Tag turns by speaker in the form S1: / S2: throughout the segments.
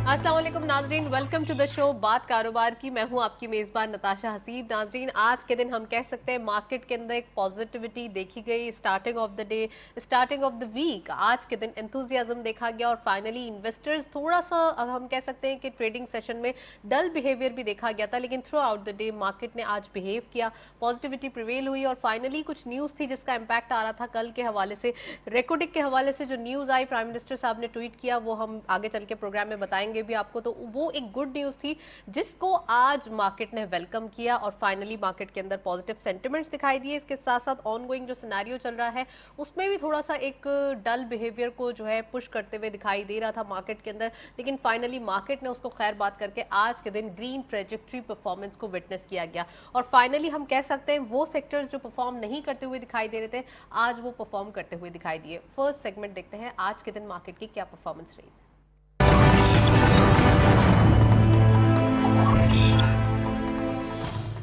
S1: अस्सलाम वालेकुम नाजरीन, वेलकम टू द शो बात कारोबार की। मैं हूं आपकी मेज़बान नताशा हसीब। नाजरीन, आज के दिन हम कह सकते हैं मार्केट के अंदर एक पॉजिटिविटी देखी गई। Starting of the day, starting of the week, आज के दिन एंथुजियाज्म देखा गया और फाइनली इन्वेस्टर्स थोड़ा सा, अब हम कह सकते हैं कि ट्रेडिंग सेशन में डल बिहेवियर भी देखा गया था, लेकिन through out the day market ने आज बिहेव किया, पॉजिटिविटी प्रिवेल हुई और फाइनली कुछ न्यूज़ थी जिसका इम्पैक्ट आ रहा था कल के हवाले से। रेकोडिक के हवाले से जो न्यूज़ आई, प्राइम मिनिस्टर साहब ने ट्वीट किया, वो हम आगे चल के प्रोग्राम में बताएंगे भी आपको। तो वो एक गुड न्यूज थी जिसको आज मार्केट ने वेलकम किया और फाइनली मार्केट के अंदर पॉजिटिव सेंटिमेंट्स दिखाई दिए। इसके साथ साथ ऑनगोइंग जो सिनेरियो चल रहा है उसमें भी थोड़ा सा एक डल बिहेवियर को जो है पुश करते हुए दिखाई दे रहा था मार्केट के अंदर, लेकिन फाइनली मार्केट ने उसको खैर बात करके आज के दिन ग्रीन ट्रेजेक्ट्री परफॉर्मेंस को विटनेस किया गया और फाइनली हम कह सकते हैं वो सेक्टर्स जो परफॉर्म नहीं करते हुए दिखाई दे रहे थे आज वो परफॉर्म करते हुए दिखाई दिए। फर्स्ट सेगमेंट देखते हैं आज के दिन मार्केट की क्या परफॉर्मेंस रही।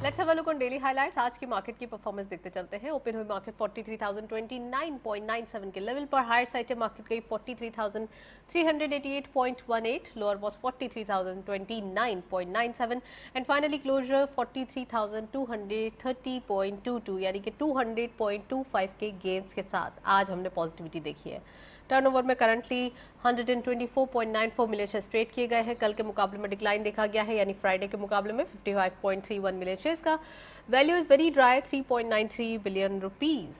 S1: Let's have a look on daily highlights. आज की मार्केट की परफॉर्मेंस देखते चलते हैं। ओपन हुई मार्केट 43,029.97 के लेवल पर। हायर साइड पे मार्केट गई 43,388.18, lower was 43,029.97 and finally closure 43,230.22, यानी कि 200.25 के गेन्स के साथ आज हमने पॉजिटिविटी देखी है। टर्नओवर में करंटली 124.94 मिलियन शेयर्स ट्रेड किए गए हैं। कल के मुकाबले में डिक्लाइन देखा गया है, यानी फ्राइडे के मुकाबले में 55.31 मिलियन शेयर्स का value is very dry, 3.93 billion rupees.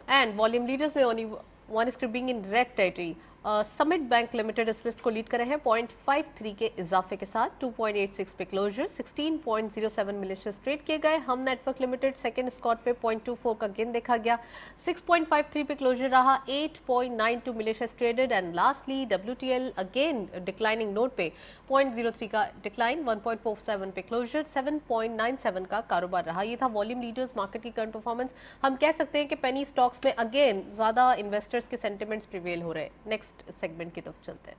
S1: And volume leaders में only one is creeping in red territory. Summit Bank Limited इस लिस्ट को लीड कर रहे हैं 0.53 के इजाफे के साथ, 2.86 पे क्लोजर, 16.07 मिलियन शेयर्स ट्रेड किए गए। हम नेटवर्क लिमिटेड सेकंड स्कॉट पे 0.24 का गेन देखा गया, 6.53 पे क्लोजर रहा, 8.92 million shares traded and lastly WTL again declining note पे 0.03 का डिक्लाइन, 1.47 पे क्लोजर, 7.97 का कारोबार रहा। ये था वॉल्यूम लीडर्स मार्केट की करंट परफॉर्मेंस। हम कह सकते हैं कि पेनी स्टॉक्स में अगेन ज्यादा इन्वेस्टर्स के सेंटिमेंट्स प्रिवेल हो रहे हैं। नेक्स्ट सेगमेंट की तरफ चलते हैं।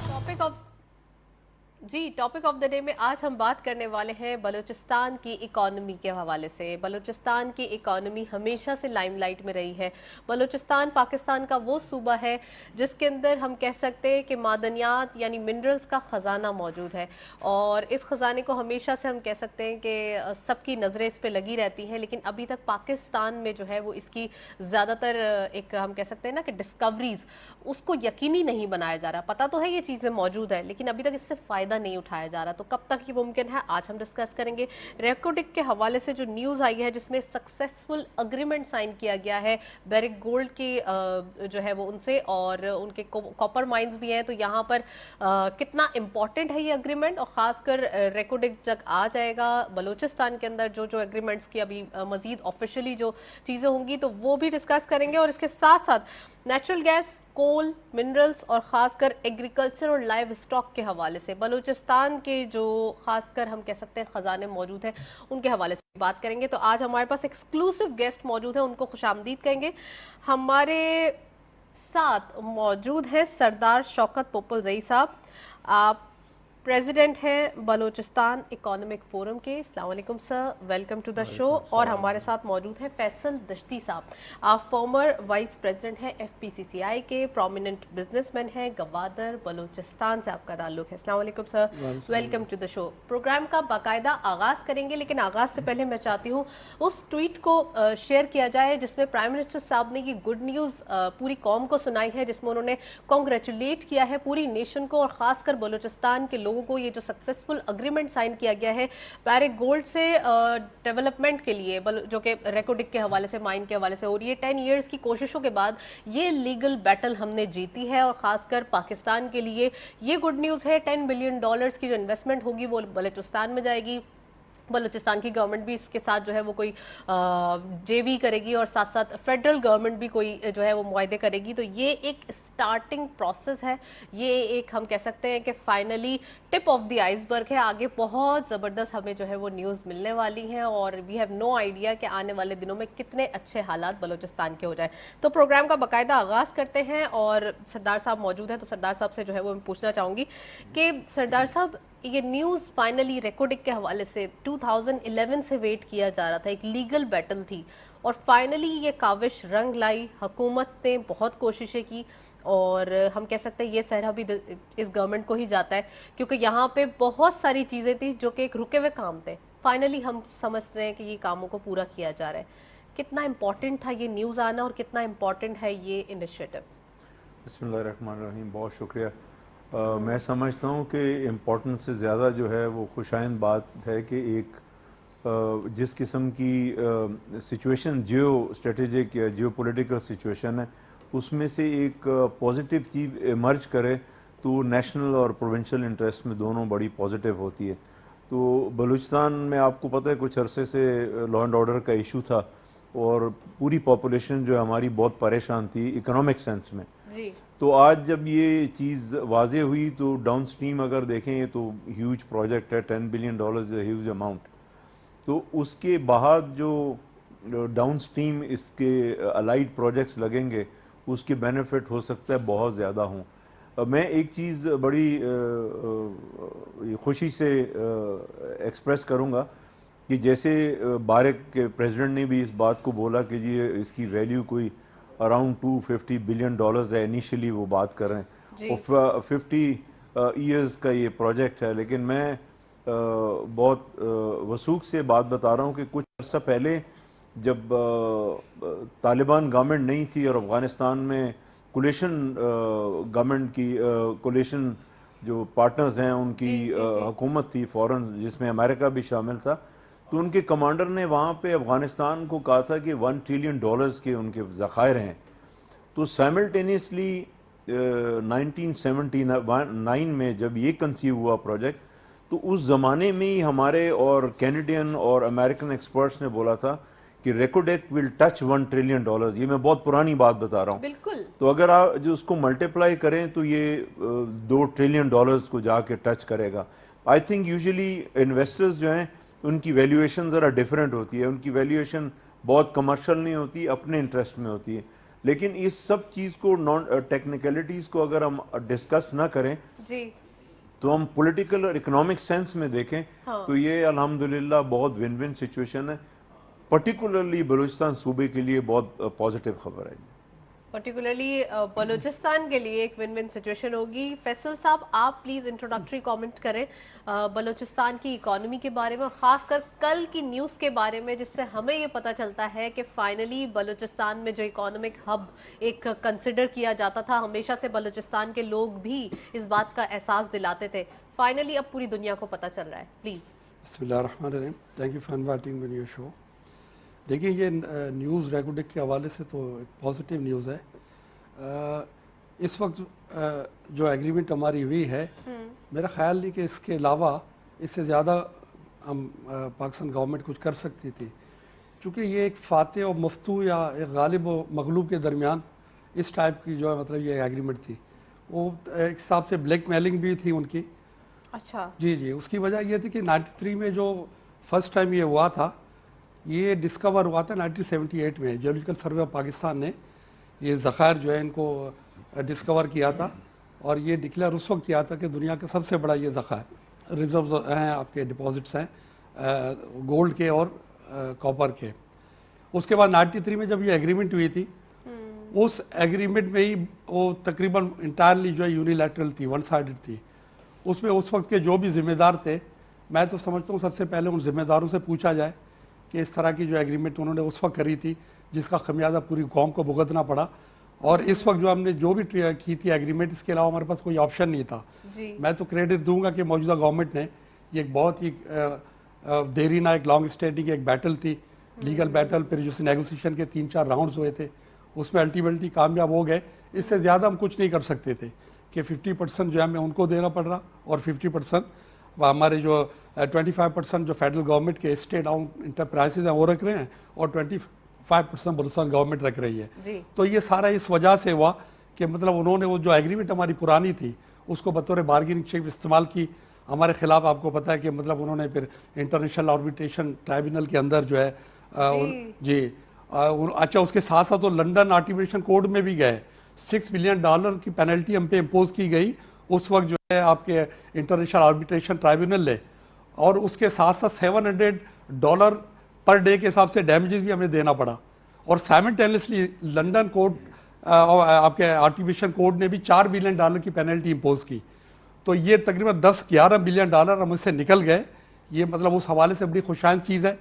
S1: Topic of topic of the day में आज हम बात करने वाले हैं बलूचिस्तान की इकोनॉमी के हवाले से। बलूचिस्तान की इकोनॉमी हमेशा से लाइमलाइट में रही है। बलूचिस्तान पाकिस्तान का वो सूबा है जिसके अंदर हम कह सकते हैं कि मादनियात यानी मिनरल्स का ख़जाना मौजूद है और इस ख़जाने को हमेशा से हम कह सकते हैं कि सबकी नज़रें इस पर लगी रहती हैं, लेकिन अभी तक पाकिस्तान में जो है वो इसकी ज़्यादातर एक हम कह सकते हैं ना कि डिस्कवरीज उसको यकीनी नहीं बनाया जा रहा। पता तो है ये चीज़ें मौजूद है, लेकिन अभी तक इससे फ़ायदा नहीं उठाया जा रहा। तो कब तक ये मुमकिन है, आज हम डिस्कस करेंगे। रेकोडिक के हवाले से जो न्यूज़ आई है जिसमें सक्सेसफुल अग्रीमेंट साइन किया गया है बेरिक गोल्ड की जो है वो उनसे, और उनके कॉपर माइंस भी हैं। तो यहाँ पर कितना इंपॉर्टेंट है ये अग्रीमेंट, और खासकर रेकोडिक जब आ जाएगा बलूचिस्तान के अंदर जो जो एग्रीमेंट्स की अभी मजीद ऑफिशियली जो चीज़ें होंगी तो वो भी डिस्कस करेंगे। और इसके साथ साथ नेचुरल गैस, कोल, मिनरल्स और खासकर एग्रीकल्चर और लाइव स्टॉक के हवाले से बलूचिस्तान के जो खासकर हम कह सकते हैं खजाने मौजूद हैं उनके हवाले से बात करेंगे। तो आज हमारे पास एक्सक्लूसिव गेस्ट मौजूद हैं, उनको खुशामदीद कहेंगे। हमारे साथ मौजूद हैं सरदार शौकत पोपलजई साहब, आप प्रेसिडेंट हैं बलूचिस्तान इकोनॉमिक फोरम के। अस्सलाम वालेकुम sir, welcome to the show. और हमारे साथ मौजूद हैं फैसल दश्ती साहब, आप फॉर्मर वाइस प्रेसिडेंट हैं FPCCI के, प्रोमिनेंट बिजनेसमैन हैं, गवादर बलूचिस्तान से आपका ताल्लुक है। अस्सलाम वालेकुम sir, welcome to the show. Programme का बाकायदा आगाज़ करेंगे, लेकिन आगाज़ से पहले मैं चाहती हूँ उस ट्वीट को शेयर किया जाए जिसमें प्राइम मिनिस्टर साहब ने ये गुड न्यूज़ पूरी कौम को सुनाई है, जिसमें उन्होंने कॉन्ग्रेचुलेट किया है पूरी नेशन को और खासकर बलूचिस्तान के लोगों को। ये जो सक्सेसफुल अग्रीमेंट साइन किया गया है बैरिक गोल्ड से डेवलपमेंट के लिए, जो कि रेकोडिक के हवाले से, माइन के हवाले से, और ये 10 इयर्स की कोशिशों के बाद ये लीगल बैटल हमने जीती है और खासकर पाकिस्तान के लिए ये गुड न्यूज़ है। $10 बिलियन की जो इन्वेस्टमेंट होगी वो बलूचिस्तान में जाएगी। बलूचिस्तान की गवर्नमेंट भी इसके साथ जो है वो कोई JV करेगी और साथ साथ फेडरल गवर्नमेंट भी कोई जो है वो मुआहदे करेगी। तो ये एक स्टार्टिंग प्रोसेस है, ये एक हम कह सकते हैं कि finally tip of the iceberg है। आगे बहुत ज़बरदस्त हमें जो है वो न्यूज़ मिलने वाली हैं और वी हैव नो आइडिया कि आने वाले दिनों में कितने अच्छे हालात बलूचिस्तान के हो जाए। तो प्रोग्राम का बाकायदा आगाज़ करते हैं और सरदार साहब मौजूद हैं, तो सरदार साहब से जो है वो मैं पूछना चाहूँगी कि सरदार साहब ये न्यूज़ फाइनली रेकॉर्डिंग के हवाले से 2011 से वेट किया जा रहा था, एक लीगल बैटल थी और फाइनली ये काविश रंग लाई। हुकूमत ने बहुत कोशिशें की और हम कह सकते हैं ये सहरा भी इस गवर्नमेंट को ही जाता है, क्योंकि यहाँ पे बहुत सारी चीज़ें थी जो कि एक रुके हुए काम थे। फाइनली हम समझ रहे हैं कि ये कामों को पूरा किया जा रहा है। कितना इम्पोर्टेंट था ये न्यूज़ आना और कितना इम्पोर्टेंट है ये इनिशिएटिव?
S2: बिस्मिल्लाहिर्रहमानिर्रहीम, बहुत शुक्रिया। मैं समझता हूँ कि इम्पोर्टेंस से ज़्यादा जो है वो खुशाइंद बात है कि एक जिस किस्म की सिचुएशन जियो स्ट्रेटेजिक या जियो पोलिटिकल सिचुएशन है उसमें से एक पॉजिटिव चीज़ इमर्ज करे तो नेशनल और प्रोविंशियल इंटरेस्ट में दोनों बड़ी पॉजिटिव होती है। तो बलूचिस्तान में आपको पता है कुछ अरसे से लॉ एंड ऑर्डर का इशू था और पूरी पॉपुलेशन जो है हमारी बहुत परेशान थी इकोनॉमिक सेंस में
S1: जी।
S2: तो आज जब ये चीज़ वाजे हुई तो डाउन स्ट्रीम अगर देखें तो ह्यूज प्रोजेक्ट है, $10 बिलियन ह्यूज अमाउंट। तो उसके बाद जो डाउन स्ट्रीम इसके अलाइड प्रोजेक्ट्स लगेंगे उसके बेनिफिट हो सकता है बहुत ज़्यादा हों। मैं एक चीज़ बड़ी खुशी से एक्सप्रेस करूँगा कि जैसे बारेक के प्रेसिडेंट ने भी इस बात को बोला कि जी इसकी वैल्यू कोई अराउंड $250 बिलियन है, इनिशियली वो बात कर रहे हैं और 50 ईयर्स का ये प्रोजेक्ट है। लेकिन मैं बहुत वसूख से बात बता रहा हूँ कि कुछ अर्सा पहले जब तालिबान गवर्नमेंट नहीं थी और अफगानिस्तान में कोलिशन गवर्नमेंट की कोलिशन जो पार्टनर्स हैं उनकी हुकूमत थी फॉरेन, जिसमें अमेरिका भी शामिल था, तो उनके कमांडर ने वहाँ पे अफगानिस्तान को कहा था कि $1 ट्रिलियन के उनके ज़खायर हैं। तो साइमल्टेनियसली 1979 में जब ये कंसीव हुआ प्रोजेक्ट तो उस ज़माने में ही हमारे और कैनेडियन और अमेरिकन एक्सपर्ट्स ने बोला था कि रेकोडेक विल टच $1 ट्रिलियन। ये मैं बहुत पुरानी बात बता रहा हूँ।
S1: बिल्कुल।
S2: तो अगर आप जो उसको मल्टीप्लाई करें तो ये $2 ट्रिलियन को जाके टच करेगा। आई थिंक यूजुअली इन्वेस्टर्स जो हैं उनकी वैल्यूएशन ज़रा डिफरेंट होती है, उनकी वैल्यूएशन बहुत कमर्शियल नहीं होती, अपने इंटरेस्ट में होती है। लेकिन इस सब चीज़ को नॉन टेक्निकलिटीज़ को अगर हम डिस्कस ना करें जी तो हम पॉलिटिकल और इकोनॉमिक सेंस में देखें तो ये अल्हम्दुलिल्लाह बहुत विन विन सिचुएशन है, पर्टिकुलरली बलूचिस्तान सूबे के लिए बहुत पॉजिटिव खबर है।
S1: पर्टिकुलरली बलूचिस्तान के लिए एक विन विन सिचुएशन होगी। फैसल साहब, आप प्लीज़ इंट्रोडक्टरी कमेंट करें बलूचिस्तान की इकोनॉमी के बारे में, खासकर कल की न्यूज़ के बारे में, जिससे हमें ये पता चलता है कि फाइनली बलूचिस्तान में जो इकोनॉमिक हब एक कंसिडर किया जाता था, हमेशा से बलूचिस्तान के लोग भी इस बात का एहसास दिलाते थे, फाइनली अब पूरी दुनिया को पता चल रहा है। प्लीज़।
S3: बिस्मिल्लाहिर्रहमानिर्रहीम, thank you for inviting me your show. देखिए ये न्यूज़ रेकॉर्डिंग के हवाले से तो एक पॉजिटिव न्यूज़ है। इस वक्त जो एग्रीमेंट हमारी हुई है, मेरा ख्याल नहीं कि इसके अलावा इससे ज़्यादा हम पाकिस्तान गवर्नमेंट कुछ कर सकती थी, क्योंकि ये एक फातह और मफ्तू या एक गालिब और मगलूब के दरमियान इस टाइप की जो है मतलब ये एग्रीमेंट थी। वो एक हिसाब से ब्लैक मेलिंग भी थी उनकी।
S1: अच्छा।
S3: जी जी, उसकी वजह ये थी कि 93 में जो फर्स्ट टाइम ये हुआ था, ये डिस्कवर हुआ था 1978 में। जियोलॉजिकल सर्वे ऑफ पाकिस्तान ने ये ज़खायर जो है इनको डिस्कवर किया था और ये डिक्लेयर उस वक्त किया था कि दुनिया का सबसे बड़ा ये ज़खायर रिजर्व्स हैं, आपके डिपॉजिट्स हैं गोल्ड के और कॉपर के। उसके बाद 93 में जब ये एग्रीमेंट हुई थी, उस एग्रीमेंट में ही वो तकरीबन इंटायरली जो है यूनिलैटरल थी, वन साइडेड थी। उसमें उस वक्त के जो भी जिम्मेदार थे, मैं तो समझता हूँ सबसे पहले उन जिम्मेदारों से पूछा जाए कि इस तरह की जो एग्रीमेंट उन्होंने उस वक्त करी थी, जिसका खमियाजा पूरी कौम को भुगतना पड़ा। और इस वक्त जो हमने जो भी की थी एग्रीमेंट, इसके अलावा हमारे पास कोई ऑप्शन नहीं था जी। मैं तो क्रेडिट दूंगा कि मौजूदा गवर्नमेंट ने ये एक बहुत ही देरी ना एक लॉन्ग स्टैंडिंग एक बैटल थी, लीगल बैटल, फिर जो नेगोशिएशन के 3-4 राउंड्स हुए थे उसमें अल्टीमेटली कामयाब हो गए। इससे ज़्यादा हम कुछ नहीं कर सकते थे कि 50% जो है हमें उनको देना पड़ रहा और 50% हमारे जो 25% जो फेडरल गवर्नमेंट के स्टेट आउन इंटरप्राइजेज हैं वो रख रहे हैं और 25% बलूचिस्तान गवर्नमेंट रख रही है जी। तो ये सारा इस वजह से हुआ कि मतलब उन्होंने वो जो एग्रीमेंट हमारी पुरानी थी उसको बतौर बार्गेनिंग चिप इस्तेमाल की हमारे खिलाफ। आपको पता है कि मतलब उन्होंने फिर इंटरनेशनल आर्बिट्रेशन ट्राइब्यूनल के अंदर जो है जी अच्छा, उसके साथ साथ वो लंदन आर्बिट्रेशन कोर्ट में भी गए। $6 बिलियन की पेनल्टी हम पे इम्पोज की गई उस वक्त जो है आपके इंटरनेशनल आर्बिट्रेशन ट्राइब्यूनल ने, और उसके साथ साथ $700 पर डे के हिसाब से डैमेजेस भी हमें देना पड़ा। और साइमल्टेनियसली लंदन कोर्ट आपके आर्टिफिशियल कोर्ट ने भी $4 बिलियन की पेनल्टी इम्पोज की। तो ये तकरीबन 10-11 बिलियन डॉलर हम उससे निकल गए। ये मतलब उस हवाले से बड़ी खुशहाल चीज़ है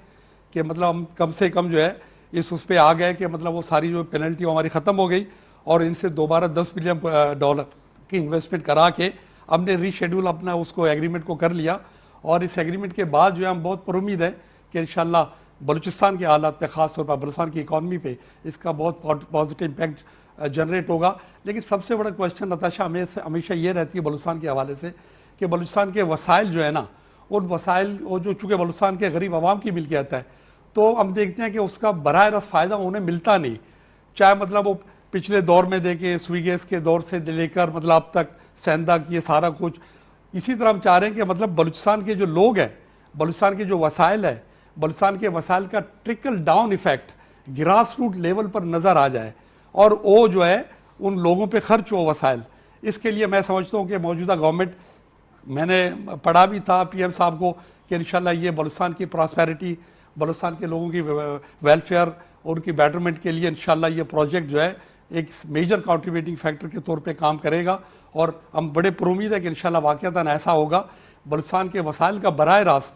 S3: कि मतलब हम कम से कम जो है उस पर आ गए कि मतलब वो सारी जो पेनल्टी हमारी ख़त्म हो गई, और इनसे दोबारा $10 बिलियन की इन्वेस्टमेंट करा के हमने रीशेड्यूल अपना उसको एग्रीमेंट को कर लिया। और इस एग्रीमेंट के बाद जो है हम बहुत पुरुम्मीद है कि इंशाल्लाह बलूचिस्तान के हालात पे, ख़ास तौर पर बलूचिस्तान की इकॉनमी पे इसका बहुत पॉजिटिव इम्पैक्ट जनरेट होगा। लेकिन सबसे बड़ा क्वेश्चन नताशा हमेशा ये रहती है बलूचिस्तान के हवाले से कि बलूचिस्तान के वसाइल जो है ना, उन वसाइल वो जो चूँकि बलूचिस्तान के गरीब आवाम की मिल्कियत है, तो हम देखते हैं कि उसका बराह रास्त फ़ायदा उन्हें मिलता नहीं। चाहे मतलब वो पिछले दौर में देखें, सुई गैस के दौर से लेकर मतलब अब तक सेंधा ये सारा कुछ, इसी तरह हम चाह रहे हैं कि मतलब बलूचिस्तान के जो लोग हैं, बलूचिस्तान के जो वसाइल है, बलूचिस्तान के वसाइल का trickle down effect grass root level पर नज़र आ जाए और वो जो है उन लोगों पे खर्च हो वसाइल। इसके लिए मैं समझता हूँ कि मौजूदा गवर्नमेंट, मैंने पढ़ा भी था PM साहब को कि इंशाल्लाह ये बलूचिस्तान की प्रॉस्पेरिटी, बलूचिस्तान के लोगों की वेलफेयर और उनकी बेटरमेंट के लिए इंशाल्लाह ये प्रोजेक्ट जो है एक मेजर कंट्रीब्यूटिंग फैक्टर के तौर पे काम करेगा। और हम बड़े पुरुमीद है कि इंशाल्लाह वाक़तन ऐसा होगा। बलूचिस्तान के वसाइल का बराह रास्त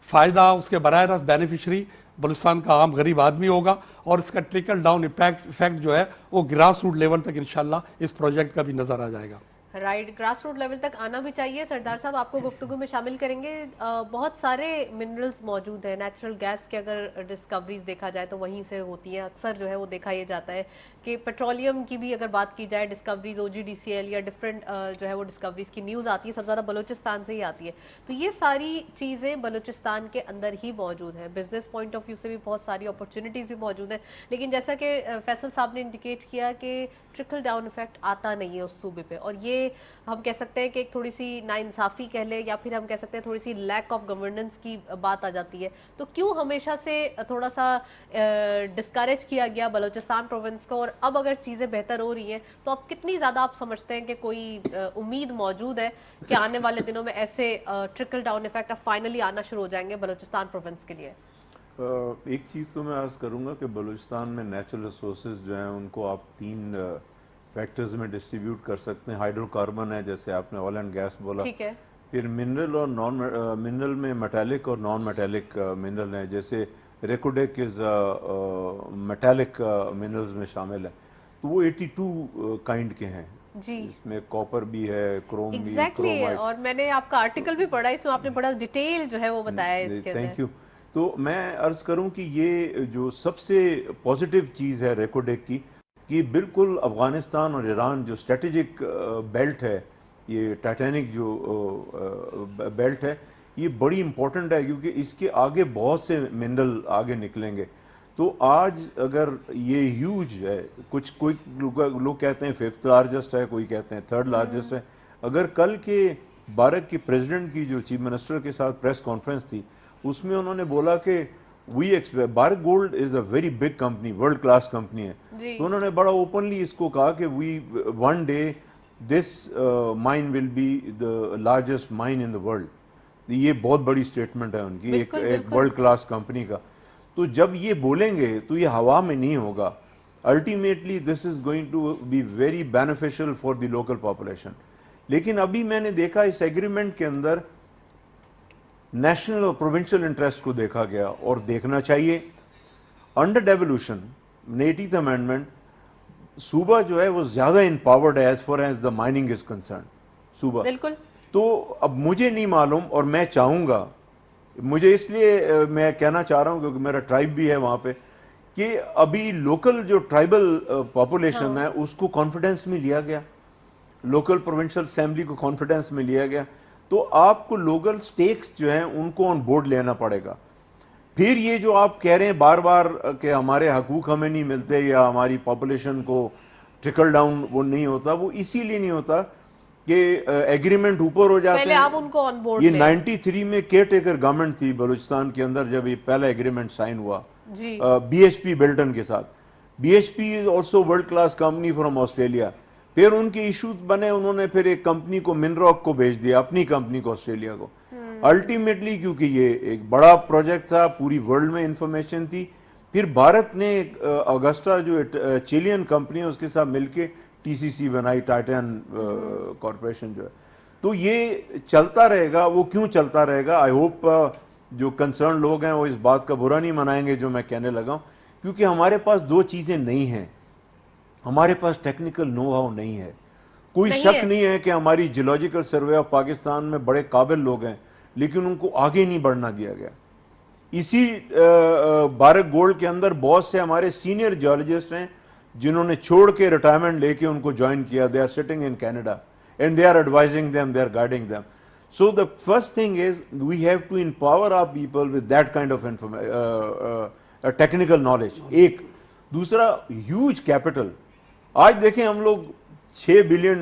S3: फ़ायदा, उसके बराह रास्त बेनिफिशरी बलूचिस्तान का आम गरीब आदमी होगा, और इसका ट्रिकल डाउन इफेक्ट जो है वो ग्रास रूट लेवल तक इंशाल्लाह इस प्रोजेक्ट का भी नज़र आ जाएगा।
S1: राइट, ग्रास रूट लेवल तक आना भी चाहिए। सरदार साहब, आपको गुफ्तगू में शामिल करेंगे। बहुत सारे मिनरल्स मौजूद हैं। नेचुरल गैस के अगर डिस्कवरीज देखा जाए तो वहीं से होती हैं। अक्सर जो है वो देखा ये जाता है कि पेट्रोलियम की भी अगर बात की जाए, डिस्कवरीज OGDCL या डिफरेंट जो है वो डिस्कवरीज की न्यूज़ आती है, सबसे ज़्यादा बलूचिस्तान से ही आती है। तो ये सारी चीज़ें बलूचिस्तान के अंदर ही मौजूद हैं। बिजनेस पॉइंट ऑफ व्यू से भी बहुत सारी अपॉर्चुनिटीज़ भी मौजूद हैं। लेकिन जैसा कि फैसल साहब ने इंडिकेट किया कि ट्रिकल डाउन इफेक्ट आता नहीं है उस सूबे पे, और ये हम कह सकते हैं कि एक थोड़ी सी नाइंसाफ़ी कह ले, या फिर हम कह सकते हैं थोड़ी सी लैक ऑफ गवर्नेंस की बात आ जाती है। तो क्यों हमेशा से थोड़ा सा डिस्करेज किया गया बलूचिस्तान प्रोविंस को, और अब अगर चीज़ें बेहतर हो रही हैं तो अब कितनी ज़्यादा आप समझते हैं कि कोई उम्मीद मौजूद है कि आने वाले दिनों में ऐसे ट्रिकल डाउन इफेक्ट अब फाइनली आना शुरू हो जाएंगे बलूचिस्तान प्रोविंस के लिए?
S2: एक चीज़ तो मैं अर्ज़ करूँगा कि बलूचिस्तान में नेचुरल रिसोर्सेज जो हैं उनको आप 3 फैक्टर्स में डिस्ट्रीब्यूट कर सकते हैं। हाइड्रोकार्बन है, जैसे आपने ऑयल एंड गैस बोला,
S1: ठीक है।
S2: फिर मिनरल और नॉन मिनरल में मेटालिक और नॉन मेटालिक मिनरल हैं, जैसे रेकोडेक इज मेटालिक मिनरल्स में शामिल है। तो वो 82 काइंड के हैं
S1: जी,
S2: इसमें कॉपर भी है, क्रोम भी,
S1: क्रोमाइट। और मैंने आपका आर्टिकल भी पढ़ा, इसमें आपने बड़ा डिटेल जो है वो बताया है इसके अंदर।
S2: Thank you. तो मैं अर्ज करूं कि ये जो सबसे पॉजिटिव चीज़ है रेकोडेक की, कि बिल्कुल अफगानिस्तान और ईरान जो स्ट्रेटेजिक बेल्ट है, ये टाइटैनिक जो बेल्ट है, ये बड़ी इंपॉर्टेंट है क्योंकि इसके आगे बहुत से मिनरल आगे निकलेंगे। तो आज अगर ये ह्यूज है, कोई लोग कहते हैं 5th लार्जेस्ट है, कोई कहते हैं 3rd लार्जेस्ट है। अगर कल के भारत के प्रेसिडेंट की जो चीफ मिनिस्टर के साथ प्रेस कॉन्फ्रेंस थी, उसमें उन्होंने बोला कि वी एक्सपेक्ट, भारत gold is a very big company, world class company है। तो उन्होंने बड़ा ओपनली इसको कहा कि we one day this mine will be the largest mine in the world. ये बहुत बड़ी स्टेटमेंट है उनकी, एक वर्ल्ड क्लास कंपनी का। तो जब ये बोलेंगे तो ये हवा में नहीं होगा। Ultimately this is going to be very beneficial for the local population. लेकिन अभी मैंने देखा इस एग्रीमेंट के अंदर नेशनल और प्रोविंशियल इंटरेस्ट को देखा गया, और देखना चाहिए। अंडर डेवोल्यूशन 80th अमेंडमेंट, सूबा जो है वो ज्यादा इम्पावर्ड है as far as the mining is concern, सूबा।
S1: बिल्कुल।
S2: तो अब मुझे नहीं मालूम, और मैं चाहूंगा, मुझे इसलिए मैं कहना चाह रहा हूं क्योंकि मेरा ट्राइब भी है वहां पे, कि अभी लोकल जो ट्राइबल पॉपुलेशन है उसको कॉन्फिडेंस में लिया गया, लोकल प्रोविंशियल असेंबली को कॉन्फिडेंस में लिया गया। तो आपको लोकल स्टेक्स जो हैं उनको ऑन बोर्ड लेना पड़ेगा। फिर ये जो आप कह रहे हैं बार बार कि हमारे हकूक हमें नहीं मिलते या हमारी पॉपुलेशन को ट्रिकल डाउन वो नहीं होता, वो इसीलिए नहीं होता कि एग्रीमेंट ऊपर हो जाते
S1: पहले आप उनको ऑन बोर्ड
S2: ये 93 में केयर टेकर गवर्नमेंट थी बलूचिस्तान के अंदर, जब ये पहला एग्रीमेंट साइन हुआ BHP बिल्टन के साथ। BHP is also world class company from Australia, फिर उनके इश्यूज बने, उन्होंने फिर एक कंपनी को मिनरॉक को भेज दिया, अपनी कंपनी को, ऑस्ट्रेलिया को। अल्टीमेटली क्योंकि ये एक बड़ा प्रोजेक्ट था, पूरी वर्ल्ड में इंफॉर्मेशन थी, फिर भारत ने अगस्टा जो चिलियन कंपनी है उसके साथ मिलके टीसीसी बनाई, टाइटन कॉरपोरेशन जो है। तो ये चलता रहेगा। वो क्यों चलता रहेगा? आई होप जो कंसर्न लोग हैं वो इस बात का बुरा नहीं मनाएंगे जो मैं कहने लगा हूं, क्योंकि हमारे पास दो चीजें नहीं हैं। हमारे पास टेक्निकल नो हाउ नहीं है। कोई शक नहीं है कि हमारी जियोलॉजिकल सर्वे ऑफ पाकिस्तान में बड़े काबिल लोग हैं, लेकिन उनको आगे नहीं बढ़ना दिया गया। इसी बारक गोल्ड के अंदर बहुत से हमारे सीनियर जियोलॉजिस्ट हैं जिन्होंने छोड़ के रिटायरमेंट लेके उनको ज्वाइन किया। They are sitting in Canada and they are advising them, they are guiding them. So the first thing is we have to empower our people with that kind of technical knowledge. एक दूसरा, huge capital. आज देखें हम लोग $6 billion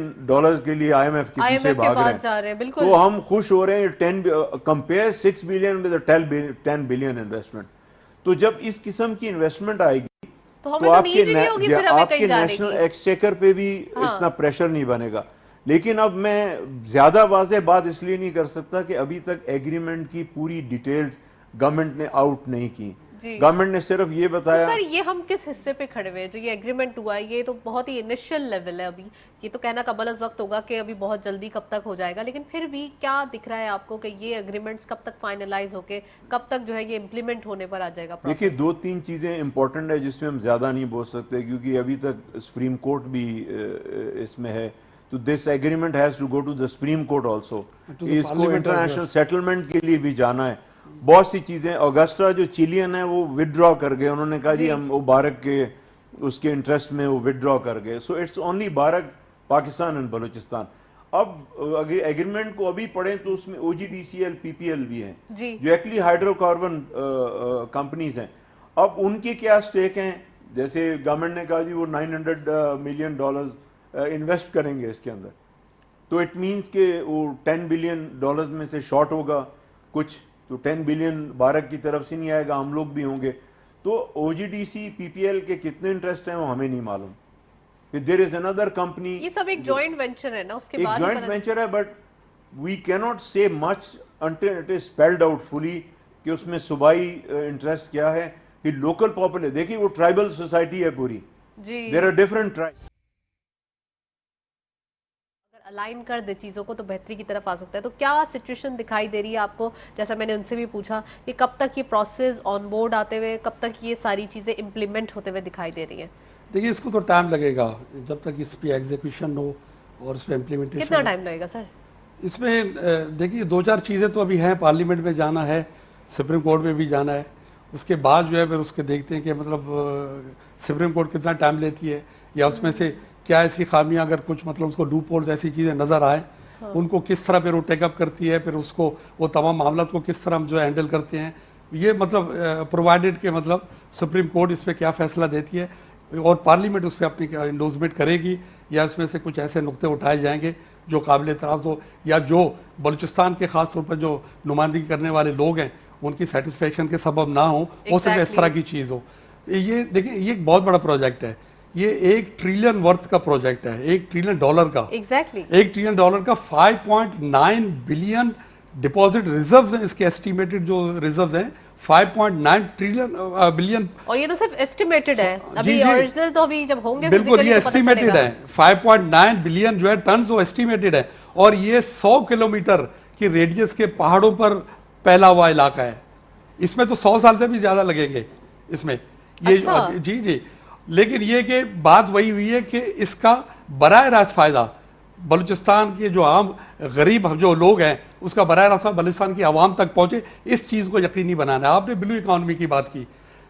S2: के लिए IMF के पीछे भाग रहे हैं, तो हम खुश हो रहे हैं। Compare 6 billion with 10 billion investment. तो जब इस किस्म की इन्वेस्टमेंट आएगी तो आपके नेशनल एक्सचेकर पे भी इतना प्रेशर नहीं बनेगा। लेकिन अब मैं ज्यादा वाज़ेह बात इसलिए नहीं कर सकता कि अभी तक एग्रीमेंट की पूरी डिटेल्स गवर्नमेंट ने आउट नहीं की। गवर्नमेंट ने सिर्फ ये बताया।
S1: तो सर ये हम किस हिस्से पे खड़े हुए हैं? जो ये एग्रीमेंट हुआ है ये तो बहुत ही इनिशियल लेवल है, अभी ये तो कहना कबल अज़ वक्त होगा कि अभी बहुत जल्दी कब तक हो जाएगा, लेकिन फिर भी क्या दिख रहा है आपको कि ये एग्रीमेंट्स कब तक फाइनलाइज होके कब तक जो है ये इम्प्लीमेंट होने पर आ जाएगा?
S2: देखिए, 2-3 चीजें इंपॉर्टेंट है जिसमें हम ज्यादा नहीं बोल सकते, क्योंकि अभी तक सुप्रीम कोर्ट भी इसमें है। तो this agreement has to go to the supreme court also. इसको इंटरनेशनल सेटलमेंट के लिए भी जाना है। बहुत सी चीजें, अगस्टा जो चिलियन है वो विदड्रॉ कर गए, उन्होंने कहा जी हम वो भारत के उसके इंटरेस्ट में वो विदड्रॉ कर गए। So it's only Bharat, Pakistan and Balochistan. अब अगर एग्रीमेंट को अभी पढ़ें तो उसमें OGDCL, PPL भी हैं जो एक्चुअली हाइड्रोकार्बन कंपनीज हैं। अब उनके क्या स्टेक हैं? जैसे गवर्नमेंट ने कहा जी वो $900 मिलियन इन्वेस्ट करेंगे इसके अंदर, तो इट मीन्स के वो $10 बिलियन में से शॉर्ट होगा कुछ, तो 10 बिलियन भारत की तरफ से नहीं आएगा, हम लोग भी होंगे। तो OGDC, PPL के कितने इंटरेस्ट हैं वो हमें नहीं मालूम। फिर देयर इज अनदर कंपनी,
S1: ये सब एक जॉइंट वेंचर है ना, उसके बाद
S2: एक जॉइंट वेंचर है, बट वी कैन नॉट से much until it is spelled out fully कि उसमें सूबाई इंटरेस्ट क्या है। फिर लोकल पॉपुलेशन, देखिए वो ट्राइबल सोसाइटी है पूरी, there are different tribe.
S1: Align कर दे चीज़ों को तो बेहतरी की तरफ आ सकता है। तो क्या सिचुएशन दिखाई दे रही है आपको, जैसा मैंने उनसे भी पूछा कि कब तक ये प्रोसेस ऑन बोर्ड आते हुए, कब तक ये सारी चीज़ें इम्प्लीमेंट होते हुए दिखाई दे रही हैं?
S3: देखिए, इसको तो टाइम लगेगा जब तक इस पे एग्जीक्यूशन हो और इस पे इम्प्लीमेंटेशन।
S1: कितना टाइम लगेगा सर
S3: इसमें? देखिए 2-4 चीज़ें तो अभी हैं, पार्लियामेंट में जाना है, सुप्रीम कोर्ट में भी जाना है, उसके बाद जो है फिर उसके देखते हैं कि मतलब सुप्रीम कोर्ट कितना टाइम लेती है, या उसमें से क्या ऐसी खामियां अगर कुछ मतलब उसको लूप होल्स ऐसी चीज़ें नज़र आए, उनको किस तरह फिर वो टेकअप करती है, फिर उसको वो तमाम मामला को किस तरह हम जो हैंडल करते हैं। ये मतलब प्रोवाइडेड के मतलब सुप्रीम कोर्ट इस पर क्या फैसला देती है और पार्लियामेंट उस पर अपनी इंडोर्समेंट करेगी, या इसमें से कुछ ऐसे नुक्ते उठाए जाएंगे जो काबिल एतराज़ हो, या जो बलूचिस्तान के ख़ास तौर पर जो नुमाइंदगी करने वाले लोग हैं उनकी सेटिस्फेक्शन के सबब ना हो सकता इस तरह की चीज़ हो। ये देखिए, ये एक बहुत बड़ा प्रोजेक्ट है, ये $1 ट्रिलियन वर्थ का प्रोजेक्ट है, $1 ट्रिलियन का। $1 ट्रिलियन का 5.9 बिलियन डिपॉजिट रिजर्व्स हैं, इसके एस्टिमेटेड जो रिजर्व्स हैं 5.9 बिलियन।
S1: और ये तो सिर्फ एस्टिमेटेड है, अभी ओरिजिनल तो अभी जब होंगे
S3: बिल्कुल ये एस्टिमेटेड है। 5.9 बिलियन जो है टन वो एस्टिमेटेड है, और ये 100 किलोमीटर की रेडियस के पहाड़ों पर फैला हुआ इलाका है। इसमें तो 100 साल से भी ज्यादा लगेंगे इसमें। ये
S1: अच्छा।
S3: जी, लेकिन ये कि बात वही हुई है कि इसका बराह रास्त फायदा बलूचिस्तान के जो आम गरीब जो लोग हैं उसका बराह रास्त बलूचिस्तान की आवाम तक पहुंचे, इस चीज़ को यकीनी बनाना है। आपने ब्लू इकानमी की बात की,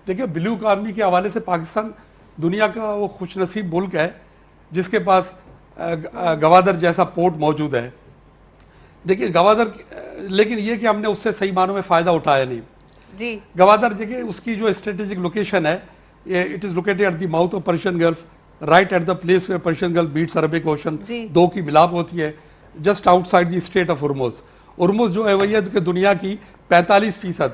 S3: देखिए ब्लू इकानमी के हवाले से पाकिस्तान दुनिया का वो खुशनसीब मुल्क है जिसके पास गवादर जैसा पोर्ट मौजूद है। देखिए गवादर, लेकिन ये कि हमने उससे सही मानों में फ़ायदा उठाया नहीं
S1: जी।
S3: गवादर देखिए उसकी जो स्ट्रेटेजिक लोकेशन है, it is located at the mouth of Persian Gulf, right at the place where Persian Gulf beats Arabic ocean, दो की मिलाप होती है, just outside the state of Hormuz. Hormuz जो है वही है कि दुनिया की 45%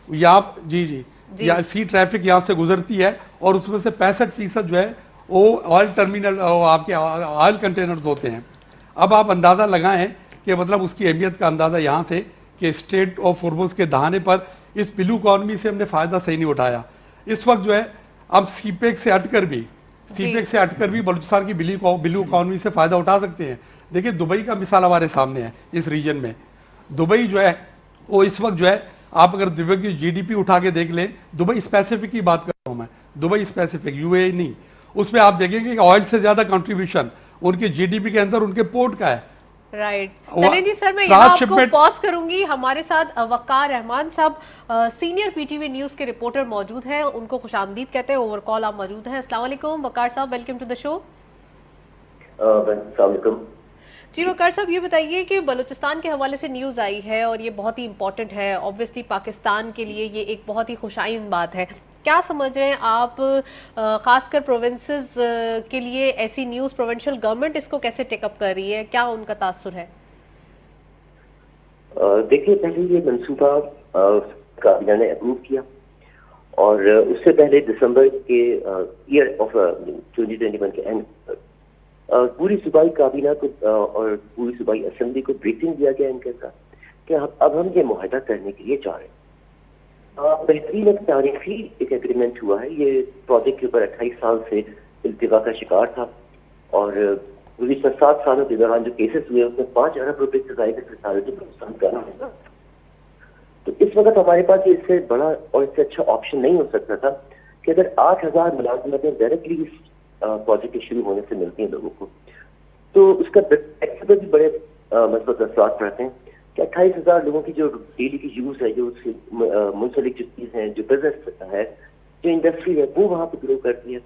S3: यहाँ जी या सी ट्रैफिक यहाँ से गुजरती है, और उसमें से 65% जो है वो ऑयल टर्मिनल, आपके ऑयल कंटेनर्स होते हैं। अब आप अंदाज़ा लगाएं कि मतलब उसकी अहमियत का अंदाज़ा यहाँ से कि स्ट्रेट ऑफ हॉर्मुज़ के दहाने पर इस ब्लू इकॉनमी से हमने फ़ायदा सही नहीं उठाया। इस वक्त जो है अब सीपेक से हटकर भी बलूचिस्तान की ब्लू इकॉनमी से फ़ायदा उठा सकते हैं। देखिए दुबई का मिसाल हमारे सामने है इस रीजन में। दुबई जो है वो इस वक्त जो है, आप अगर दुबई की जीडीपी उठा के देख लें, दुबई स्पेसिफिक की बात कर रहा हूँ मैं, दुबई स्पेसिफिक, यूएई नहीं, उसमें आप देखेंगे कि ऑयल से ज़्यादा कंट्रीब्यूशन उनके जीडीपी के अंदर उनके पोर्ट का है।
S1: राइट चलें जी सर, मैं यहाँ आपको पॉज करूंगी। हमारे साथ वकार रहमान साहब सीनियर पीटीवी न्यूज के रिपोर्टर मौजूद हैं, उनको खुशामदीद कहते हैं। ओवर कॉल आप मौजूद हैं। अस्सलाम वालेकुम वकार साहब, वेलकम टू द शो। जी वकार साहब, ये बताइए कि बलूचिस्तान के हवाले से न्यूज़ आई है और ये बहुत ही इंपॉर्टेंट है, ऑब्वियसली पाकिस्तान के लिए ये एक बहुत ही खुशाइन बात है। क्या समझ रहे हैं आप, खासकर प्रोविंसेस के लिए ऐसी न्यूज़, प्रोविंशियल गवर्नमेंट इसको कैसे टेकअप कर रही है, क्या उनका तासुर है?
S4: देखिए, पहले ये मंसूबा काबीना ने अप्रूव किया और उससे पहले दिसंबर के ईयर ऑफ 2021 के एंड पूरी सूबाई काबीना को और पूरी सूबाई असेंबली को ब्रीफिंग दिया गया इनके साथ कि अब हम ये मुआहदा करने के लिए जा रहे हैं। बेहतरीन एक तारीखी एक एग्रीमेंट हुआ है। ये प्रोजेक्ट के ऊपर 28 साल से इल्तिवा का शिकार था और गुज़िश्ता 7 सालों के दौरान जो केसेस हुए उसमें 5 अरब रुपए सजाए के सिलसिले में नुकसान करना है। तो इस वक्त हमारे पास इससे बड़ा और इससे अच्छा ऑप्शन नहीं हो सकता था कि अगर 8,000 मुलाजमतें डायरेक्टली इस प्रोजेक्ट के शुरू होने से मिलती हैं लोगों को, तो उसका टैक्स पर भी बड़े मजबूत असर पड़ते हैं कि 28,000 लोगों की जो डेली की यूज है, जो उससे मुंसलिक जो चीज़ है, जो बिजनेस है, जो इंडस्ट्री है, वो वहाँ पर ग्रो करती है।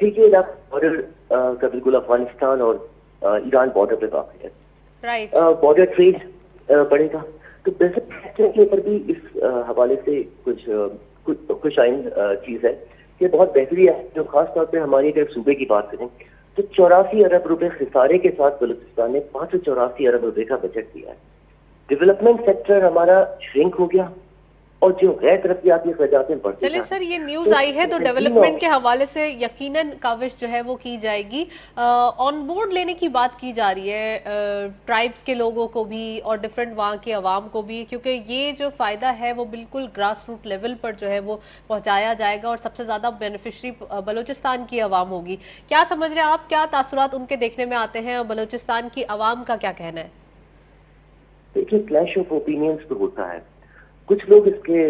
S4: ठीक है, बॉर्डर का बिल्कुल अफगानिस्तान और ईरान बॉर्डर पे काफी है।
S1: राइट,
S4: बॉर्डर ट्रेड बढ़ेगा, तो बिजनेस सेक्टर के ऊपर भी इस हवाले से कुछ आइन चीज है कि बहुत बेहतरीन है। जो खास तौर पे हमारी अगर सूबे की बात करें तो 84 अरब रुपए खिसारे के साथ बलूचिस्तान ने 584 अरब रुपए का बजट दिया है। डेवलपमेंट सेक्टर हमारा श्रिंक हो गया और जो गैर तरक्याती खर्चातें बढ़ती हैं।
S1: चलिए सर, ये न्यूज़ आई है तो डेवलपमेंट के हवाले से यकीनन काविश जो है वो की जाएगी। ऑन बोर्ड लेने की बात की जा रही है ट्राइब्स के लोगों को भी और डिफरेंट वहाँ के अवाम को भी, क्योंकि ये जो फ़ायदा है वो बिल्कुल ग्रास रूट लेवल पर जो है वो पहुँचाया जाएगा और सबसे ज़्यादा बेनिफिशरी बलूचिस्तान की अवाम होगी। क्या समझ रहे हैं आप, क्या तासुरात उनके देखने में आते हैं और बलूचिस्तान की अवाम का क्या कहना है?
S4: देखिए, क्लैश ऑफ ओपिनियंस तो होता है। कुछ लोग इसके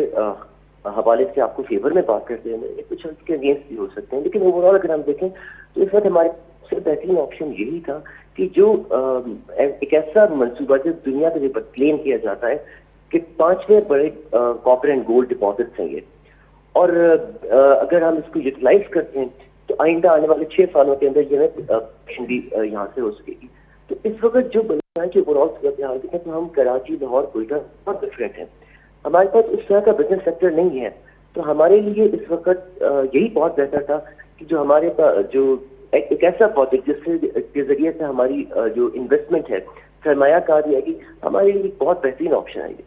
S4: हवाले से आपको फेवर में बात करते हैं, कुछ इसके अगेंस्ट भी हो सकते हैं, लेकिन ओवरऑल अगर हम देखें तो इस वक्त हमारे सबसे बेहतरीन ऑप्शन यही था कि जो एक ऐसा मंसूबा जो दुनिया के ऊपर क्लेम किया जाता है कि 5वें बड़े कॉपर एंड गोल्ड डिपॉजिट्स हैं ये, और अगर हम इसको यूटिलाइज करते हैं तो आइंदा आने वाले 6 सालों के अंदर ये भी यहाँ से हो सकेगी। तो इस वक्त जो बलूचिस्तान की ओवरऑल सूरत हाल देखें तो हम कराची, लाहौर, कोयटा बहुत डिफरेंट हैं। हमारे पास उस तरह का बिजनेस सेक्टर नहीं है, तो हमारे लिए इस वक्त यही बहुत बेहतर था कि जो हमारे पास जो एक ऐसा प्रोजेक्ट जिससे के जरिए से हमारी जो इन्वेस्टमेंट है, सरमायाकारी है, कि हमारे लिए बहुत बेहतरीन ऑप्शन है ये।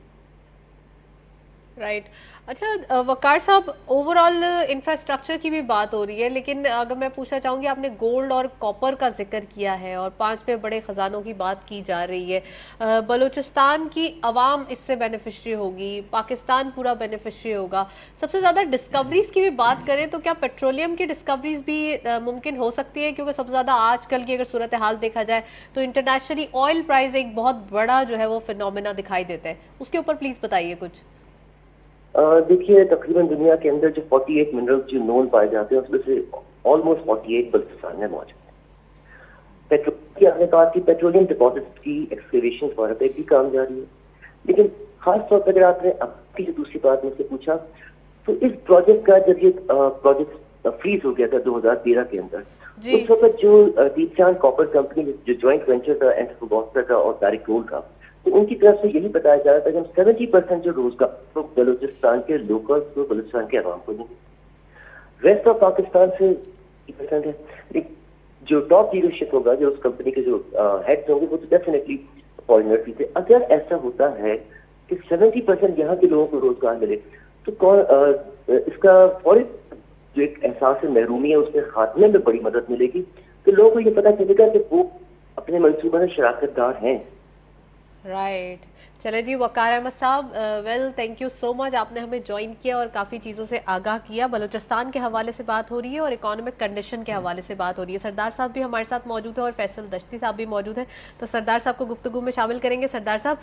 S1: राइट अच्छा वकार साहब, ओवरऑल इंफ्रास्ट्रक्चर की भी बात हो रही है, लेकिन अगर मैं पूछना चाहूँगी, आपने गोल्ड और कॉपर का जिक्र किया है और 5वें बड़े ख़जानों की बात की जा रही है। बलूचिस्तान की अवाम इससे बेनिफिशरी होगी, पाकिस्तान पूरा बेनिफिशरी होगा। सबसे ज़्यादा डिस्कवरीज की भी बात करें तो क्या पेट्रोलियम की डिस्कवरीज भी मुमकिन हो सकती है? क्योंकि सबसे ज़्यादा आजकल की अगर सूरत हाल देखा जाए तो इंटरनेशनली ऑयल प्राइस एक बहुत बड़ा जो है वो फिनोमेना दिखाई देता है, उसके ऊपर प्लीज़ बताइए कुछ।
S4: देखिए, तकरीबन दुनिया के अंदर जो 48 मिनरल्स जो नोन पाए जाते हैं उसमें से ऑलमोस्ट 48 बलूचिस्तान में मौजूद है। पेट्रोल की आपने कहा कि पेट्रोलियम डिपॉजिट की एक्सकेवेशन वगैरह पे भी काम जारी है, लेकिन खास तौर पर अगर आपने आपकी जो दूसरी बात मुझसे पूछा तो इस प्रोजेक्ट का जब ये प्रोजेक्ट फ्रीज हो गया था 2013 के अंदर, उस वक्त जो दीपचांद कॉपर कंपनी जो ज्वाइंट वेंचर था एंटरप्रोगोस्टा का और डायरेक्ट गोल्ड का, तो उनकी तरफ से यही बताया जा रहा था कि हम 70% जो रोजगार तो बलूचिस्तान के लोकल्स को, बलूचिस्तान के अवाम को देंगे। वेस्ट ऑफ पाकिस्तान से 30% है, लेकिन जो टॉप लीडरशिप होगा, जो उस कंपनी के जो हेड्स होंगे, वो तो डेफिनेटली फॉरेनर्स ही थे। अगर ऐसा होता है कि 70% यहाँ के लोगों को रोजगार मिले तो कौन इसका फॉरेन जो एक एहसास महरूमी है उसके खात्मे में बड़ी मदद मिलेगी। तो लोगों को ये पता चलेगा कि वो अपने मंसूबे में शराकतदार हैं।
S1: राइट चले जी, वकार अहमद साहब, well thank you so much, आपने हमें ज्वाइन किया और काफ़ी चीज़ों से आगाह किया। बलूचिस्तान के हवाले से बात हो रही है और इकोनॉमिक कंडीशन के हवाले से बात हो रही है। सरदार साहब भी हमारे साथ मौजूद है और फैसल दश्ती साहब भी मौजूद है, तो सरदार साहब को गुफ्तगू में शामिल करेंगे। सरदार साहब,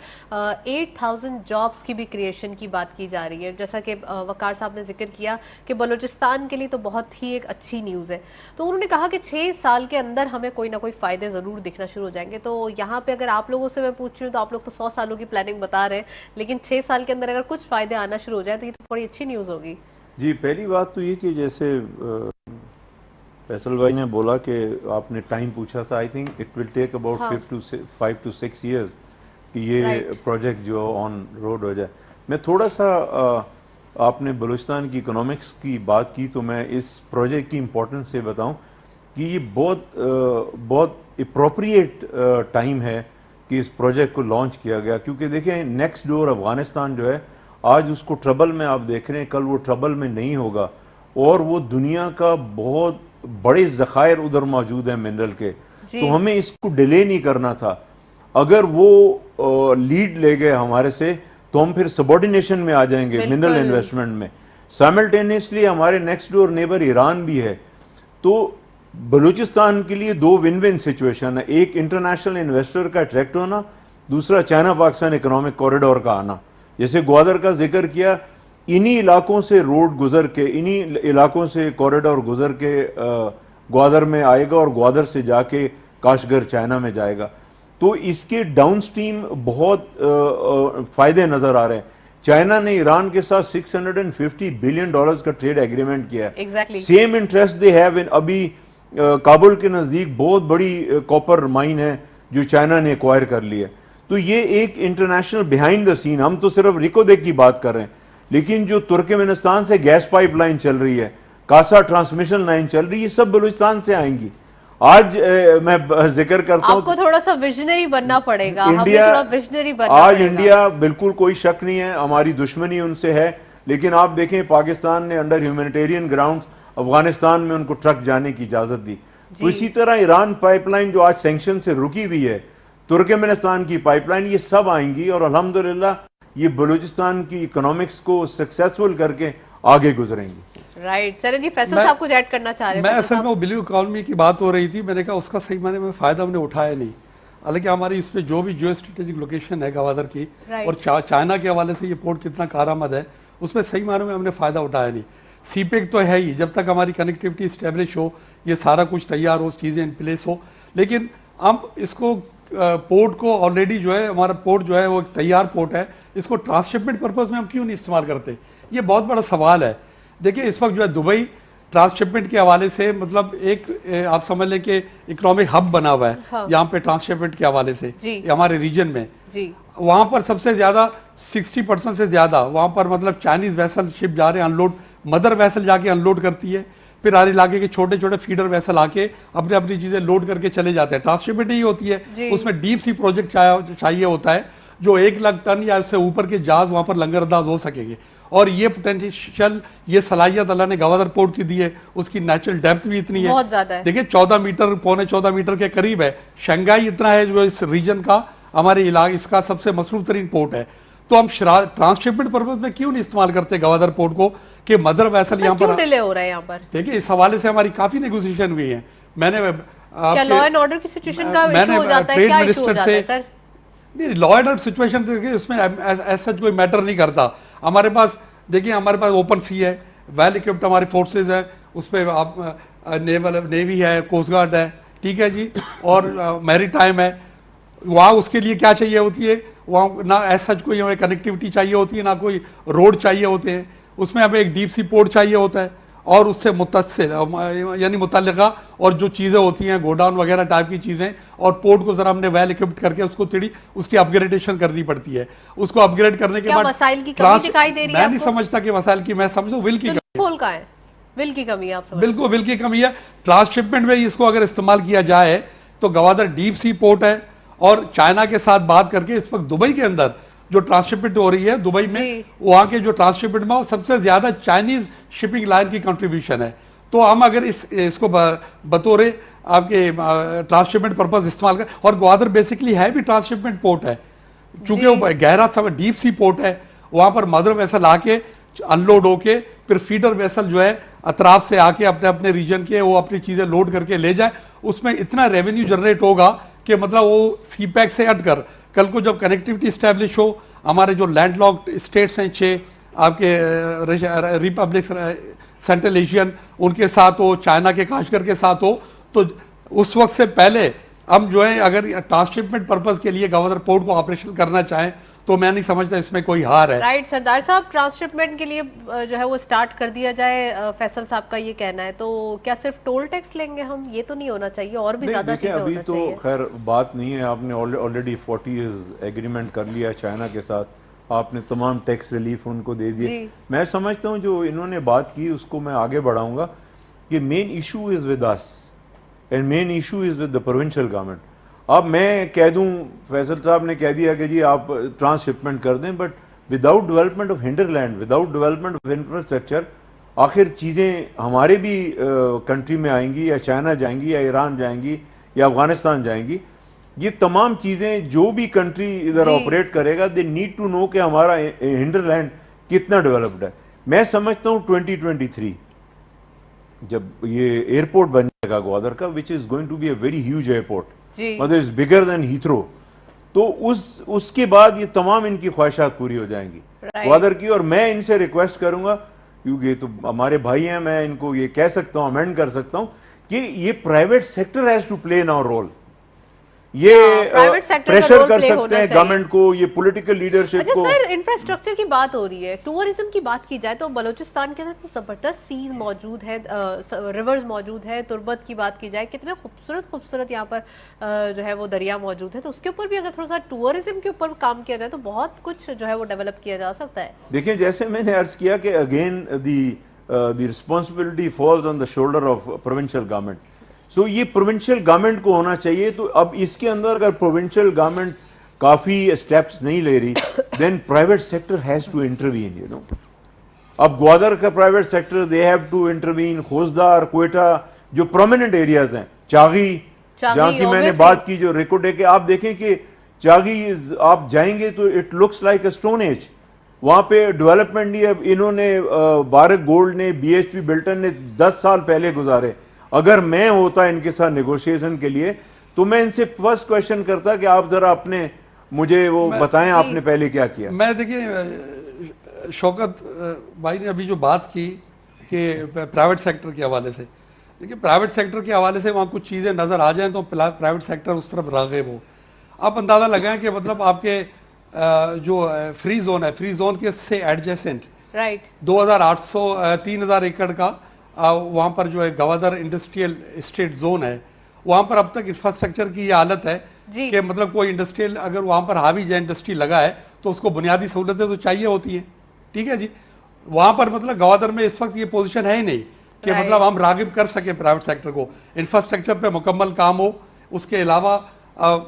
S1: 8000 जॉब्स की भी क्रिएशन की बात की जा रही है, जैसा कि वकार साहब ने जिक्र किया कि बलूचिस्तान के लिए तो बहुत ही एक अच्छी न्यूज़ है। तो उन्होंने कहा कि 6 साल के अंदर हमें कोई ना कोई फ़ायदे ज़रूर दिखना शुरू हो जाएंगे। तो यहाँ पर अगर आप लोगों से मैं पूछ रही हूँ तो आप लोग तो 100 सालों की प्लानिंग बता रहे हैं, लेकिन 6 साल के अंदर अगर कुछ फायदे आना शुरू हो जाए तो ये तो बड़ी अच्छी न्यूज़ होगी।
S2: जी, पहली बात तो ये कि जैसे फैसल भाई ने बोला कि आपने टाइम पूछा था, I think it will take about 5 to 6 years कि ये प्रोजेक्ट जो ऑन रोड हो जाए। मैं थोड़ा सा आपने बलूचिस्तान की इकोनॉमिक्स की बात की तो मैं इस प्रोजेक्ट की इम्पोर्टेंस से बताऊं कि ये बहुत अप्रोप्रिएट टाइम है कि इस प्रोजेक्ट को लॉन्च किया गया, क्योंकि देखें नेक्स्ट डोर अफगानिस्तान जो है आज उसको ट्रबल में आप देख रहे हैं, कल वो ट्रबल में नहीं होगा और वो दुनिया का बहुत बड़े ज़खायर उधर मौजूद है मिनरल के। तो हमें इसको डिले नहीं करना था। अगर वो लीड ले गए हमारे से तो हम फिर सबॉर्डिनेशन में आ जाएंगे मिनरल इन्वेस्टमेंट में। साइमल्टेनियसली हमारे नेक्स्ट डोर नेबर ईरान भी है, तो बलूचिस्तान के लिए 2 विन-विन सिचुएशन है, एक इंटरनेशनल इन्वेस्टर का अट्रैक्ट होना, दूसरा चाइना पाकिस्तान इकोनॉमिक कॉरिडोर का आना। जैसे ग्वादर का जिक्र किया, इन्हीं इलाकों से रोड गुजर के, इन्हीं इलाकों से कॉरिडोर गुजर के ग्वादर में आएगा और ग्वादर से जाके काशगर चाइना में जाएगा। तो इसके डाउनस्ट्रीम बहुत फायदे नजर आ रहे हैं। चाइना ने ईरान के साथ $650 बिलियन का ट्रेड एग्रीमेंट किया है। Same interest they have in अभी काबुल के नजदीक बहुत बड़ी कॉपर माइन है जो चाइना ने एक्वायर कर ली है। तो ये एक इंटरनेशनल बिहाइंड द सीन, हम तो सिर्फ रिकोदेक की बात कर रहे हैं, लेकिन जो तुर्कमेनिस्तान से गैस पाइपलाइन चल रही है, कासा ट्रांसमिशन लाइन चल रही है, ये सब बलूचिस्तान से आएंगी। आज मैं जिक्र करता हूं,
S1: आपको थोड़ा सा विजनरी बनना पड़ेगा,
S2: इंडिया
S1: थोड़ा विजनरी बनना
S2: आज
S1: पड़ेगा।
S2: इंडिया बिल्कुल कोई शक नहीं है, हमारी दुश्मनी उनसे है, लेकिन आप देखें पाकिस्तान ने अंडर ह्यूमैनिटेरियन ग्राउंड्स अफगानिस्तान में उनको ट्रक जाने की इजाजत दी। तो इसी तरह ईरान पाइपलाइन जो आज सैंक्शन से रुकी हुई है, तुर्कमेनिस्तान की पाइपलाइन, ये सब आएंगी और अल्हम्दुलिल्लाह ये बलूचिस्तान की इकोनॉमिक्स को सक्सेसफुल करके आगे गुजरेंगी।
S1: राइट चले जी, फैसल साहब कुछ ऐड करना चाह रहे हैं?
S3: मैं असल में वो ब्लू इकोनॉमी की बात हो रही थी, मैंने कहा उसका सही माने में फायदा हमने उठाया नहीं। हालांकि हमारी इसमें जो भी जियो स्ट्रेटेजिक लोकेशन है गवादर की और चाइना के हवाले से ये पोर्ट कितना कारआमद है, उसमें सही मानों में हमने फायदा उठाया नहीं। सीपेक तो है ही, जब तक हमारी कनेक्टिविटी स्टेब्लिश हो, ये सारा कुछ तैयार हो, चीज़ें इन प्लेस हो, लेकिन अब इसको पोर्ट को ऑलरेडी जो है हमारा पोर्ट जो है वो एक तैयार पोर्ट है, इसको ट्रांसशिपमेंट पर्पज में हम क्यों नहीं इस्तेमाल करते, ये बहुत बड़ा सवाल है। देखिए इस वक्त जो है दुबई ट्रांसशिपमेंट के हवाले से मतलब एक आप समझ लें कि इकोनॉमिक हब बना हुआ है। हाँ। यहाँ पे ट्रांसशिपमेंट के हवाले से हमारे रीजन में वहाँ पर सबसे ज्यादा 60% से ज्यादा वहाँ पर मतलब चाइनीज वेसल शिप जा रहे हैं अनलोड, मदर वेसल जाके अनलोड करती है, फिर हर इलाके के छोटे छोटे फीडर वेसल आके अपने अपनी चीजें लोड करके चले जाते हैं। ट्रांसशिपमेंट ही होती है, उसमें डीप सी प्रोजेक्ट चाहिए होता है जो 1 लाख टन या उससे ऊपर के जहाज वहां पर लंगरअंदाज हो सकेंगे। और ये पोटेंशियल, ये सलाहियत अल्लाह ने गवादर पोर्ट की दी है, उसकी नेचुरल डेप्थ भी इतनी है, बहुत ज्यादा है। देखिए 14 मीटर, पौने 14 मीटर के करीब है। शंघाई इतना है जो इस रीजन का, हमारे इलाके इसका सबसे मसरूफ तरीन पोर्ट है। तो हम ट्रांसशिपमेंट पर्पज में क्यों नहीं इस्तेमाल करते गवादर पोर्ट को कि मदर वेसल यहाँ पर
S1: डिले हो रहा है? यहाँ पर देखिए
S3: इस हवाले से हमारी काफी नेगोशिएशन हुई है। मैंने
S1: क्या लॉ एंड ऑर्डर की सिचुएशन का इशू हो जाता है? क्या इशू हो जाता है सर?
S3: नहीं, लॉ एंड ऑर्डर सिचुएशन देखिए इसमें ऐसा कोई मैटर नहीं करता। हमारे पास देखिए हमारे पास ओपन सी है, वेल इक्विप्ड हमारी फोर्सेज है, उसमें आप नेवी है, कोस्ट गार्ड है, ठीक है जी, और मैरी टाइम है। वहाँ उसके लिए क्या चाहिए होती है, वहाँ ना ऐसा कोई हमें कनेक्टिविटी चाहिए होती है, ना कोई रोड चाहिए होते हैं, उसमें हमें एक डीप सी पोर्ट चाहिए होता है और उससे मुत्तसिल यानी मुतल्लिका और जो चीज़ें होती हैं गोडाउन वगैरह टाइप की चीज़ें, और पोर्ट को जरा हमने वेल इक्विप्ड करके उसको थोड़ी उसकी अपग्रेडेशन करनी पड़ती है। उसको अपग्रेड करने के बाद
S1: वसाइल की कमी दिखाई दे रही है?
S3: मैं नहीं समझता कि वसाइल की, मैं समझू विल की
S1: कमी है। विल की कमी है, आप समझ?
S3: बिल्कुल विल की कमी है। ट्रांसशिपमेंट में इसको अगर इस्तेमाल किया जाए तो गवादर डीप सी पोर्ट है, और चाइना के साथ बात करके इस वक्त दुबई के अंदर जो ट्रांसशिपमेंट हो रही है दुबई में, वहां के जो ट्रांसशिपमेंट में सबसे ज्यादा चाइनीज शिपिंग लाइन की कंट्रीब्यूशन है। तो हम अगर इसको बतौर आपके ट्रांसशिपमेंट पर्पज इस्तेमाल कर, और ग्वादर बेसिकली है भी ट्रांसशिपमेंट पोर्ट है, चूंकि वो गहरा समय डीप सी पोर्ट है, वहां पर मदर वेसल आके अनलोड होके फिर फीडर वेसल जो है अतराफ से आके अपने अपने रीजन के वो अपनी चीजें लोड करके ले जाए। उसमें इतना रेवेन्यू जनरेट होगा कि मतलब वो सीपैक से हटकर कल को जब कनेक्टिविटी स्टैब्लिश हो, हमारे जो लैंडलॉक्ड स्टेट्स हैं 6 आपके रिपब्लिक सेंट्रल एशियन, उनके साथ हो, चाइना के काशगर के साथ हो, तो उस वक्त से पहले हम जो है अगर ट्रांसशिपमेंट पर्पज के लिए गवर्नर पोर्ट को ऑपरेशन करना चाहें तो मैं नहीं समझता इसमें कोई हार है।
S1: राइट सरदार साहब, ट्रांसशिपमेंट के लिए जो है वो स्टार्ट कर दिया जाए, फैसल साहब का ये कहना है, तो क्या सिर्फ टोल टैक्स लेंगे हम? ये तो नहीं होना चाहिए, और भी ज्यादा चीजें
S2: अभी
S1: होना
S2: तो
S1: चाहिए।
S2: खैर बात नहीं है, आपने ऑलरेडी 40 ईयर्स एग्रीमेंट कर लिया चाइना के साथ, आपने तमाम टैक्स रिलीफ उनको दे दिए। मैं समझता हूँ जो इन्होंने बात की उसको मैं आगे बढ़ाऊंगा कि main issue is with us and main issue is with the provincial government. अब मैं कह दूं, फैसल साहब ने कह दिया कि जी आप ट्रांसशिपमेंट कर दें, but without development of hinterland, without development of infrastructure, आखिर चीज़ें हमारे भी कंट्री में आएंगी या चाइना जाएंगी या ईरान जाएंगी या अफगानिस्तान जाएंगी। ये तमाम चीज़ें जो भी कंट्री इधर ऑपरेट करेगा, दे नीड टू नो कि हमारा हिंडरलैंड कितना डेवलप्ड है। मैं समझता हूँ 2023 जब ये एयरपोर्ट बन जाएगा ग्वादर का, which is going to be a very huge airport, मतलब इज बिगर देन हीथ्रो, तो उसके बाद ये तमाम इनकी ख्वाहिशात पूरी हो जाएंगी ग्वादर की। और मैं इनसे रिक्वेस्ट करूंगा, क्योंकि ये तो हमारे भाई हैं, मैं इनको ये कह सकता हूं, अमेंड कर सकता हूं कि ये private sector has to play in our role. ये प्रेशर कर सकते हैं गवर्नमेंट को, ये पॉलिटिकल लीडरशिप को।
S1: सर, इंफ्रास्ट्रक्चर की बात हो रही है, टूरिज्म की बात की जाए तो बलूचिस्तान के अंदर जबरदस्त सीज मौजूद है, रिवर्स मौजूद है। तुर्बत की बात की जाए, कितने खूबसूरत यहाँ पर जो है वो दरिया मौजूद है, तो उसके ऊपर भी अगर थोड़ा सा टूरिज्म के ऊपर काम किया जाए तो बहुत कुछ जो है वो डेवलप किया जा सकता है।
S2: देखिए, जैसे मैंने अर्ज किया कि again the responsibility falls on the shoulder of provincial government. So ये प्रोविंशियल गवर्नमेंट को होना चाहिए। तो अब इसके अंदर अगर प्रोविंशियल गवर्नमेंट काफी स्टेप्स नहीं ले रही, then private sector has to intervene, you know. अब ग्वादर का private sector, they have to intervene. Khuzdar, Quetta, जो प्रोमिनेंट एरियाज हैं, चागी जहां की मैंने बात की, जो रिकॉर्ड है कि आप देखें कि चागी आप जाएंगे तो it looks like a stone age. वहां पे डेवलपमेंट नहीं है। इन्होंने बारक गोल्ड ने, BHP बिल्टन ने 10 साल पहले गुजारे। अगर मैं होता इनके साथ नेगोशिएशन के लिए तो मैं इनसे फर्स्ट क्वेश्चन करता कि आप जरा अपने मुझे वो बताएं आपने पहले क्या किया।
S3: मैं देखिए शौकत भाई ने अभी जो बात की कि प्राइवेट सेक्टर के हवाले से, देखिए प्राइवेट सेक्टर के हवाले से वहाँ कुछ चीज़ें नज़र आ जाएं तो प्राइवेट सेक्टर उस तरफ राग़िब हो। आप अंदाज़ा लगाएं कि मतलब आपके जो फ्री जोन है, फ्री जोन के से एडजेसेंट, राइट, 3,000 एकड़ का वहाँ पर जो है ग्वादर इंडस्ट्रियल स्टेट जोन है, वहाँ पर अब तक इंफ्रास्ट्रक्चर की ये हालत है कि मतलब कोई इंडस्ट्रियल अगर वहाँ पर हावी जाए इंडस्ट्री लगा है तो उसको बुनियादी सहूलतें तो चाहिए होती हैं, ठीक है जी। वहाँ पर मतलब ग्वादर में इस वक्त ये पोजीशन है ही नहीं कि मतलब हम रागिब कर सके प्राइवेट सेक्टर को, इंफ्रास्ट्रक्चर पे मुकम्मल काम हो। उसके अलावा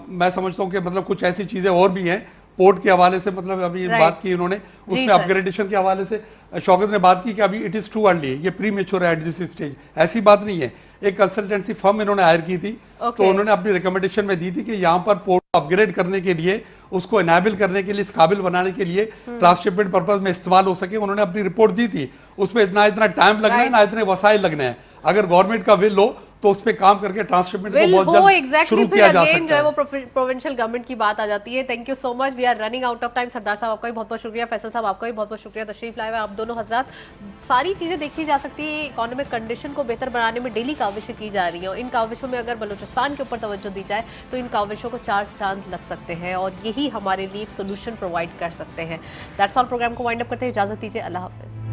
S3: मैं समझता हूँ कि मतलब कुछ ऐसी चीज़ें और भी हैं पोर्ट के हवाले से, मतलब अभी बात की उन्होंने, उसमें अपग्रेडेशन के हवाले से शौकत ने बात की कि अभी इट इज टू अर्ली, ये प्री मेच्योर है एट दिस स्टेज। ऐसी बात नहीं है। एक कंसल्टेंसी फर्म इन्होंने हायर की थी, तो उन्होंने अपनी रिकमेंडेशन में दी थी कि यहाँ पर पोर्ट को अपग्रेड करने के लिए, उसको एनेबल करने के लिए, इस काबिल बनाने के लिए ट्रांसशिपमेंट पर्पज में इस्तेमाल हो सके। उन्होंने अपनी रिपोर्ट दी थी, उसमें इतना टाइम लगना है ना इतने वसाइल लगने हैं। अगर गवर्नमेंट का विल हो तो उस पे काम करके ट्रांसशिपमेंट को बहुत जल्द शुरू किया जा सकता है।
S1: जो है वो प्रोविंशियल गवर्नमेंट की बात आ जाती है। Thank you so much, we are running out of time. सरदार साहब आपका भी बहुत बहुत शुक्रिया, फैसल साहब आपका भी बहुत बहुत शुक्रिया तशरीफ लाए हुए। आप दोनों हजरात, सारी चीजें देखी जा सकती है, इकोनॉमिक कंडीशन को बेहतर बनाने में डेली काविशें की जा रही हैं। इन काविशों में अगर बलूचिस्तान के ऊपर तवज्जो दी जाए तो इन काविशों को 4 चांद लग सकते हैं और यही हमारे लिए एक सोल्यूशन प्रोवाइड कर सकते हैं। That's all. प्रोग्राम को वाइंड अप करते हैं, इजाजत दीजिए, अल्लाह हाफिज।